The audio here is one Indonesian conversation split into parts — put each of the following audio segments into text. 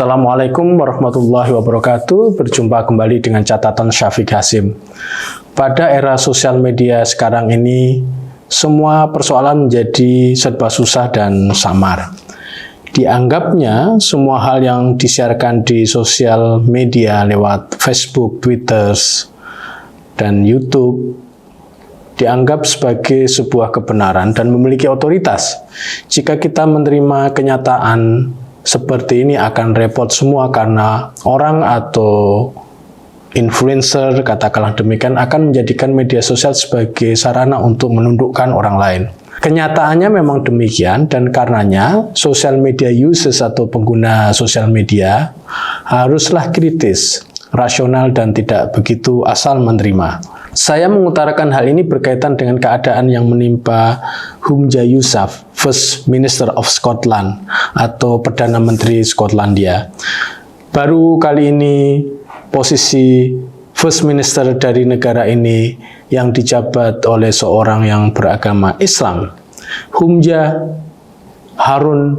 Assalamualaikum warahmatullahi wabarakatuh. Berjumpa kembali dengan catatan Syafiq Hasim. Pada era sosial media sekarang ini, semua persoalan menjadi serba susah dan samar. Dianggapnya semua hal yang disiarkan di sosial media lewat Facebook, Twitter, dan YouTube dianggap sebagai sebuah kebenaran dan memiliki otoritas. Jika kita menerima kenyataan seperti ini akan repot semua karena orang atau influencer, katakanlah demikian, akan menjadikan media sosial sebagai sarana untuk menundukkan orang lain. Kenyataannya memang demikian dan karenanya social media users atau pengguna sosial media haruslah kritis, rasional dan tidak begitu asal menerima. Saya mengutarakan hal ini berkaitan dengan keadaan yang menimpa Humza Yousaf, First Minister of Scotland atau Perdana Menteri Skotlandia. Baru kali ini posisi First Minister dari negara ini yang dijabat oleh seorang yang beragama Islam. Humza Harun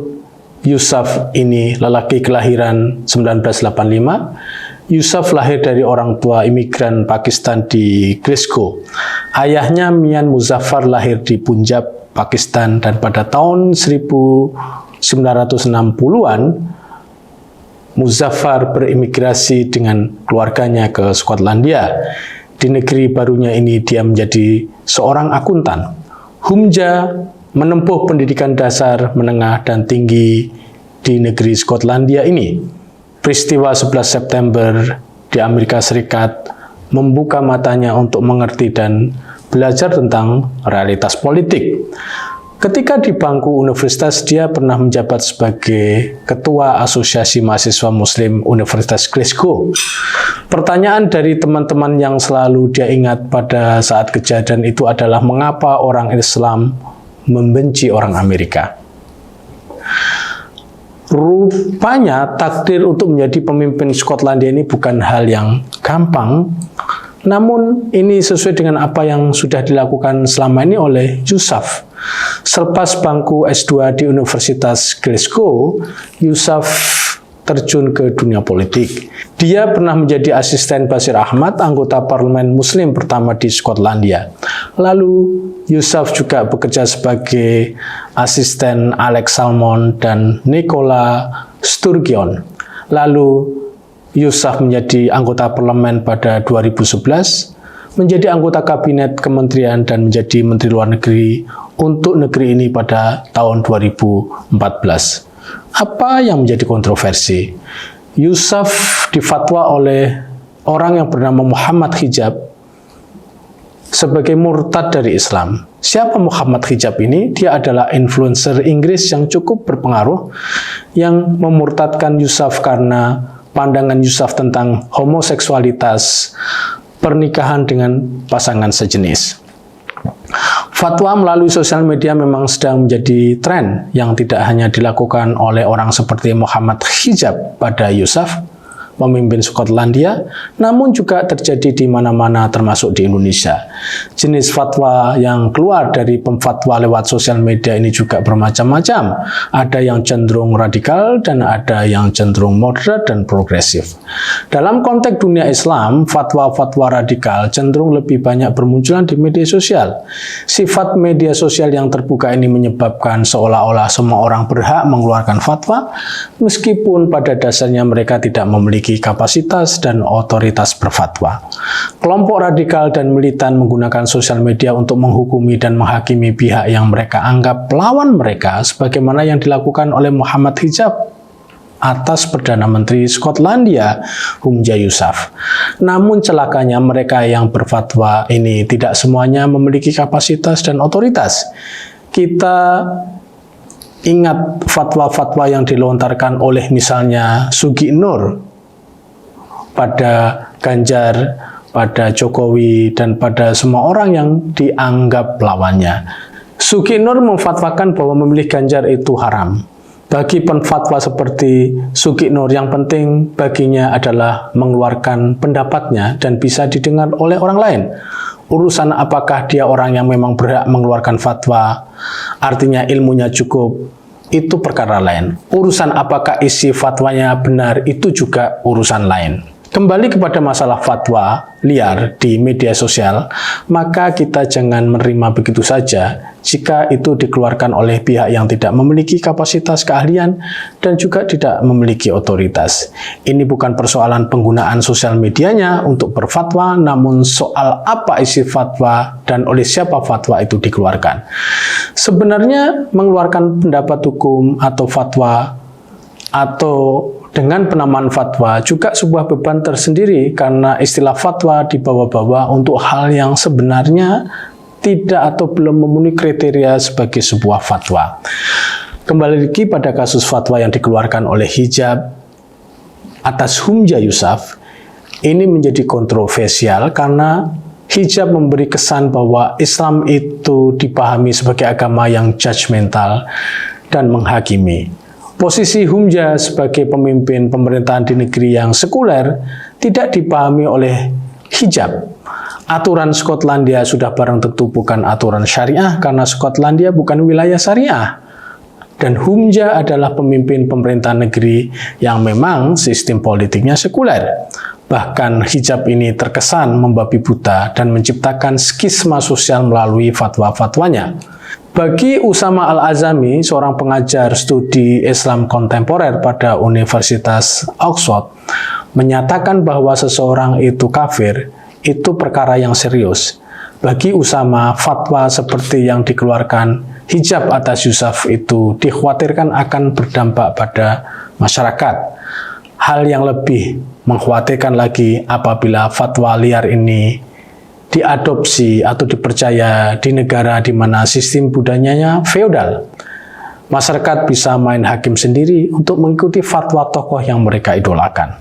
Yousaf ini lelaki kelahiran 1985. Yousaf lahir dari orang tua imigran Pakistan di Glasgow. Ayahnya Mian Muzaffar lahir di Punjab, Pakistan, dan pada tahun 1960-an Muzaffar berimigrasi dengan keluarganya ke Skotlandia. Di negeri barunya ini dia menjadi seorang akuntan. Humza menempuh pendidikan dasar, menengah, dan tinggi di negeri Skotlandia ini. Peristiwa 11 September di Amerika Serikat membuka matanya untuk mengerti dan belajar tentang realitas politik. Ketika di bangku universitas, dia pernah menjabat sebagai Ketua Asosiasi Mahasiswa Muslim Universitas Glasgow. Pertanyaan dari teman-teman yang selalu dia ingat pada saat kejadian itu adalah mengapa orang Islam membenci orang Amerika. Rupanya takdir untuk menjadi pemimpin Skotlandia ini bukan hal yang gampang, namun ini sesuai dengan apa yang sudah dilakukan selama ini oleh Yousaf. Selepas bangku S2 di Universitas Glasgow, Yousaf terjun ke dunia politik. Dia pernah menjadi asisten Bashir Ahmad, anggota parlemen Muslim pertama di Skotlandia. Lalu Yousaf juga bekerja sebagai asisten Alex Salmond dan Nicola Sturgeon. Lalu Yousaf menjadi anggota parlemen pada 2011, menjadi anggota kabinet kementerian dan menjadi menteri luar negeri untuk negeri ini pada tahun 2014. Apa yang menjadi kontroversi? Yousaf difatwa oleh orang yang bernama Muhammad Hijab sebagai murtad dari Islam. Siapa Muhammad Hijab ini? Dia adalah influencer Inggris yang cukup berpengaruh yang memurtadkan Yousaf karena pandangan Yousaf tentang homoseksualitas, pernikahan dengan pasangan sejenis. Fatwa melalui sosial media memang sedang menjadi tren yang tidak hanya dilakukan oleh orang seperti Muhammad Hijab pada Yousaf, memimpin Skotlandia, namun juga terjadi di mana-mana termasuk di Indonesia. Jenis fatwa yang keluar dari pemfatwa lewat sosial media ini juga bermacam-macam. Ada yang cenderung radikal dan ada yang cenderung moderat dan progresif. Dalam konteks dunia Islam, fatwa-fatwa radikal cenderung lebih banyak bermunculan di media sosial. Sifat media sosial yang terbuka ini menyebabkan seolah-olah semua orang berhak mengeluarkan fatwa, meskipun pada dasarnya mereka tidak memiliki kapasitas dan otoritas berfatwa. Kelompok radikal dan militan menggunakan sosial media untuk menghukumi dan menghakimi pihak yang mereka anggap lawan mereka, sebagaimana yang dilakukan oleh Muhammad Hijab atas Perdana Menteri Skotlandia, Humza Yousaf. Namun celakanya mereka yang berfatwa ini tidak semuanya memiliki kapasitas dan otoritas. Kita ingat fatwa-fatwa yang dilontarkan oleh misalnya Sugi Nur pada Ganjar, pada Jokowi, dan pada semua orang yang dianggap lawannya. Sugi Nur memfatwakan bahwa memilih Ganjar itu haram. Bagi penfatwa seperti Sugi Nur, yang penting baginya adalah mengeluarkan pendapatnya dan bisa didengar oleh orang lain. Urusan apakah dia orang yang memang berhak mengeluarkan fatwa, artinya ilmunya cukup, itu perkara lain. Urusan apakah isi fatwanya benar itu juga urusan lain. Kembali kepada masalah fatwa liar di media sosial, maka kita jangan menerima begitu saja jika itu dikeluarkan oleh pihak yang tidak memiliki kapasitas keahlian dan juga tidak memiliki otoritas. Ini bukan persoalan penggunaan sosial medianya untuk berfatwa, namun soal apa isi fatwa dan oleh siapa fatwa itu dikeluarkan. Sebenarnya mengeluarkan pendapat hukum atau fatwa atau dengan penamaan fatwa juga sebuah beban tersendiri karena istilah fatwa dibawa-bawa untuk hal yang sebenarnya tidak atau belum memenuhi kriteria sebagai sebuah fatwa. Kembali lagi pada kasus fatwa yang dikeluarkan oleh hijab atas Humja Yusuf, ini menjadi kontroversial karena hijab memberi kesan bahwa Islam itu dipahami sebagai agama yang judgmental dan menghakimi. Posisi Humja sebagai pemimpin pemerintahan di negeri yang sekuler tidak dipahami oleh hijab. Aturan Skotlandia sudah barang tentu bukan aturan syariah karena Skotlandia bukan wilayah syariah. Dan Humja adalah pemimpin pemerintahan negeri yang memang sistem politiknya sekuler. Bahkan hijab ini terkesan membabi buta dan menciptakan skisma sosial melalui fatwa-fatwanya. Bagi Usama Al-Azami, seorang pengajar studi Islam kontemporer pada Universitas Oxford, menyatakan bahwa seseorang itu kafir, itu perkara yang serius. Bagi Usama, fatwa seperti yang dikeluarkan hijab atas Yusuf itu dikhawatirkan akan berdampak pada masyarakat. Hal yang lebih mengkhawatirkan lagi apabila fatwa liar ini diadopsi atau dipercaya di negara di mana sistem budayanya feodal. Masyarakat bisa main hakim sendiri untuk mengikuti fatwa tokoh yang mereka idolakan.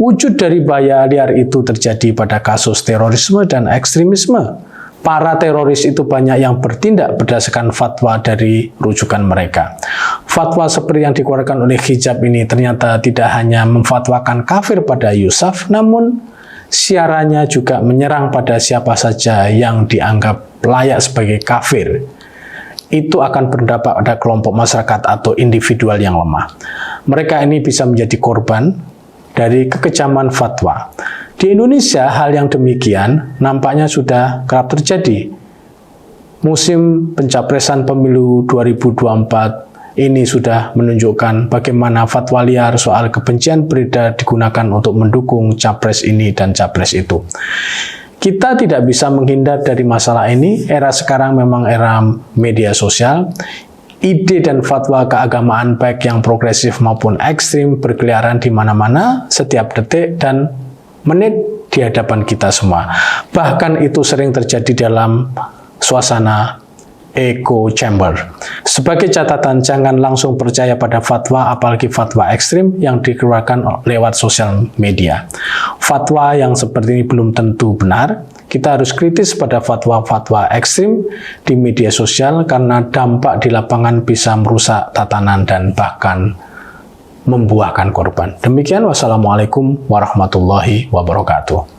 Wujud dari bahaya liar itu terjadi pada kasus terorisme dan ekstremisme. Para teroris itu banyak yang bertindak berdasarkan fatwa dari rujukan mereka. Fatwa seperti yang dikeluarkan oleh hijab ini ternyata tidak hanya memfatwakan kafir pada Yusuf, namun siarannya juga menyerang pada siapa saja yang dianggap layak sebagai kafir. Itu akan berdampak pada kelompok masyarakat atau individual yang lemah. Mereka ini bisa menjadi korban dari kekejaman fatwa. Di Indonesia, hal yang demikian nampaknya sudah kerap terjadi. Musim pencapresan pemilu 2024 ini sudah menunjukkan bagaimana fatwa liar soal kebencian beredar digunakan untuk mendukung capres ini dan capres itu. Kita tidak bisa menghindar dari masalah ini. Era sekarang memang era media sosial. Ide dan fatwa keagamaan baik yang progresif maupun ekstrim berkeliaran di mana-mana setiap detik dan menit di hadapan kita semua. Bahkan itu sering terjadi dalam suasana echo chamber. Sebagai catatan, jangan langsung percaya pada fatwa, apalagi fatwa ekstrim yang dikeluarkan lewat sosial media. Fatwa yang seperti ini belum tentu benar. Kita harus kritis pada fatwa-fatwa ekstrim di media sosial karena dampak di lapangan bisa merusak tatanan dan bahkan membuahkan korban. Demikian, wassalamualaikum warahmatullahi wabarakatuh.